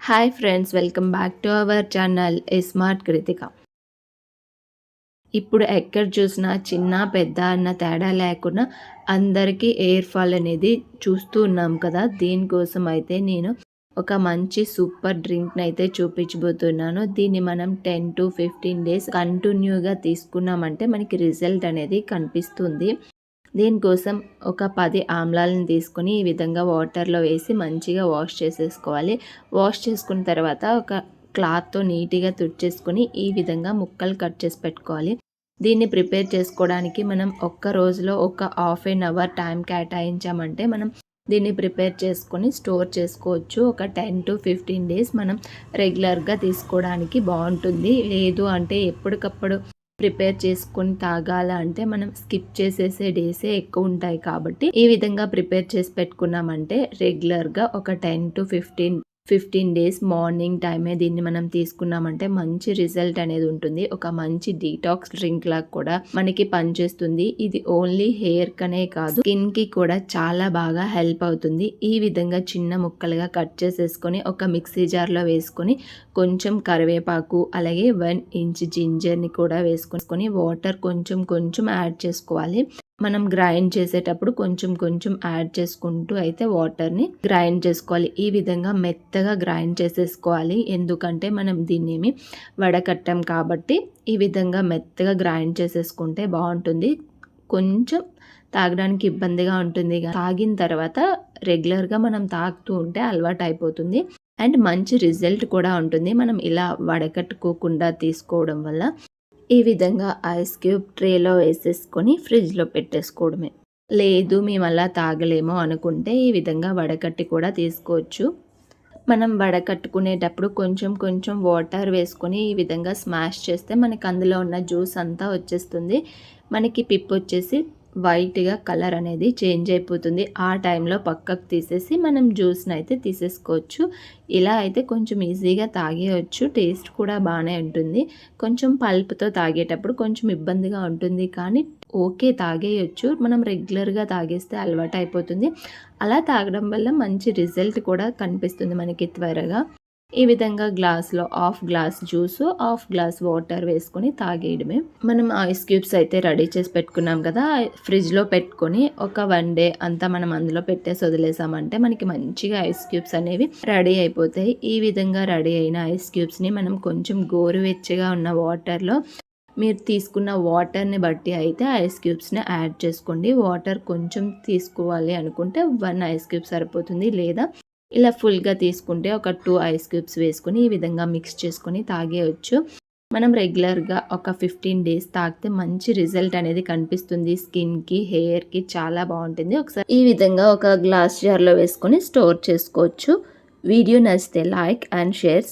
Hi friends, welcome back to our channel smart Krittika. ఇప్పుడు ఎక్కడ చూసినా చిన్న పెద్ద అన్న తేడా లేకుండా అందరికీ ఎయిర్ ఫాల్ అనేది చూస్తూ ఉన్నాం కదా. దీనికోసం అయితే నేను ఒక మంచి సూపర్ డ్రింక్ని అయితే చూపించబోతున్నాను. దీన్ని మనం 10 to 15 డేస్ కంటిన్యూగా తీసుకున్నామంటే మనకి రిజల్ట్ అనేది కనిపిస్తుంది. దీనికోసం ఒక 10 ఆమ్లాలను తీసుకొని ఈ విధంగా వాటర్లో వేసి మంచిగా వాష్ చేసేసుకోవాలి. వాష్ చేసుకున్న తర్వాత ఒక క్లాత్తో నీట్గా తుడిచేసుకొని ఈ విధంగా ముక్కలు కట్ చేసి పెట్టుకోవాలి. దీన్ని ప్రిపేర్ చేసుకోవడానికి మనం ఒక్క రోజులో ఒక ½ టైం కేటాయించామంటే మనం దీన్ని ప్రిపేర్ చేసుకొని స్టోర్ చేసుకోవచ్చు. ఒక 10 to 15 డేస్ మనం రెగ్యులర్గా తీసుకోవడానికి బాగుంటుంది. లేదు అంటే ఎప్పటికప్పుడు ప్రిపేర్ చేసుకొని తాగాలంటే మనం స్కిప్ చేసేసే డేసే ఎక్కువ ఉంటాయి. కాబట్టి ఈ విధంగా ప్రిపేర్ చేసి పెట్టుకున్నామంటే రెగ్యులర్గా ఒక 10 to 15 డేస్ మార్నింగ్ టైమే దీన్ని మనం తీసుకున్నామంటే మంచి రిజల్ట్ అనేది ఉంటుంది. ఒక మంచి డీటాక్స్ డ్రింక్ లాగా కూడా మనకి పనిచేస్తుంది. ఇది ఓన్లీ హెయిర్ కనే కాదు, స్కిన్ కి కూడా చాలా బాగా హెల్ప్ అవుతుంది. ఈ విధంగా చిన్న ముక్కలుగా కట్ చేసేసుకొని ఒక మిక్సీ జార్లో వేసుకొని కొంచెం కరివేపాకు అలాగే 1 ఇంచ్ జింజర్ని కూడా వేసుకొని వాటర్ కొంచెం యాడ్ చేసుకోవాలి. మనం గ్రైండ్ చేసేటప్పుడు కొంచెం యాడ్ చేసుకుంటూ అయితే వాటర్ని గ్రైండ్ చేసుకోవాలి. ఈ విధంగా మెత్తగా గ్రైండ్ చేసేసుకోవాలి. ఎందుకంటే మనం దీన్ని వడకట్టాం కాబట్టి ఈ విధంగా మెత్తగా గ్రైండ్ చేసేసుకుంటే బాగుంటుంది. కొంచెం తాగడానికి ఇబ్బందిగా ఉంటుంది, తాగిన తర్వాత రెగ్యులర్గా మనం తాగుతూ ఉంటే అలవాటు అయిపోతుంది అండ్ మంచి రిజల్ట్ కూడా ఉంటుంది. మనం ఇలా వడకట్టుకోకుండా తీసుకోవడం వల్ల ఈ విధంగా ఐస్ క్యూబ్ ట్రేలో వేసేసుకొని ఫ్రిడ్జ్లో పెట్టేసుకోవడమే. లేదు మేము అలా తాగలేమో అనుకుంటే ఈ విధంగా వడకట్టి కూడా తీసుకోవచ్చు. మనం వడకట్టుకునేటప్పుడు కొంచెం వాటర్ వేసుకొని ఈ విధంగా స్మాష్ చేస్తే మనకి అందులో ఉన్న జ్యూస్ అంతా వచ్చేస్తుంది. మనకి పిప్ వచ్చేసి వైట్గా కలర్ అనేది చేంజ్ అయిపోతుంది. ఆ టైంలో పక్కకు తీసేసి మనం జ్యూస్ని అయితే తీసేసుకోవచ్చు. ఇలా అయితే కొంచెం ఈజీగా తాగేయచ్చు. టేస్ట్ కూడా బాగానే ఉంటుంది. కొంచెం పల్ప్తో తాగేటప్పుడు కొంచెం ఇబ్బందిగా ఉంటుంది, కానీ ఓకే తాగేయచ్చు. మనం రెగ్యులర్గా తాగేస్తే అలవాటు అయిపోతుంది. అలా తాగడం వల్ల మంచి రిజల్ట్ కూడా కనిపిస్తుంది మనకి త్వరగా. ఈ విధంగా గ్లాస్లో ½ గ్లాస్ జ్యూస్, ½ గ్లాస్ వాటర్ వేసుకొని తాగేయడమే. మనం ఐస్ క్యూబ్స్ అయితే రెడీ చేసి పెట్టుకున్నాం కదా, ఫ్రిడ్జ్లో పెట్టుకొని ఒక 1 డే అంతా మనం అందులో పెట్టేసి వదిలేసామంటే మనకి మంచిగా ఐస్ క్యూబ్స్ అనేవి రెడీ అయిపోతాయి. ఈ విధంగా రెడీ అయిన ఐస్ క్యూబ్స్ని మనం కొంచెం గోరువెచ్చగా ఉన్న వాటర్లో, మీరు తీసుకున్న వాటర్ని బట్టి అయితే ఐస్ క్యూబ్స్ని యాడ్ చేసుకోండి. వాటర్ కొంచెం తీసుకోవాలి అనుకుంటే 1 ఐస్ క్యూబ్ సరిపోతుంది. లేదా ఇలా ఫుల్గా తీసుకుంటే ఒక 2 ఐస్ క్యూబ్స్ వేసుకొని ఈ విధంగా మిక్స్ చేసుకొని తాగేయచ్చు. మనం రెగ్యులర్గా ఒక 15 డేస్ తాగితే మంచి రిజల్ట్ అనేది కనిపిస్తుంది. స్కిన్కి, హెయిర్కి చాలా బాగుంటుంది. ఒకసారి ఈ విధంగా ఒక గ్లాస్ జార్లో వేసుకొని స్టోర్ చేసుకోవచ్చు. వీడియో నచ్చితే లైక్ అండ్ షేర్.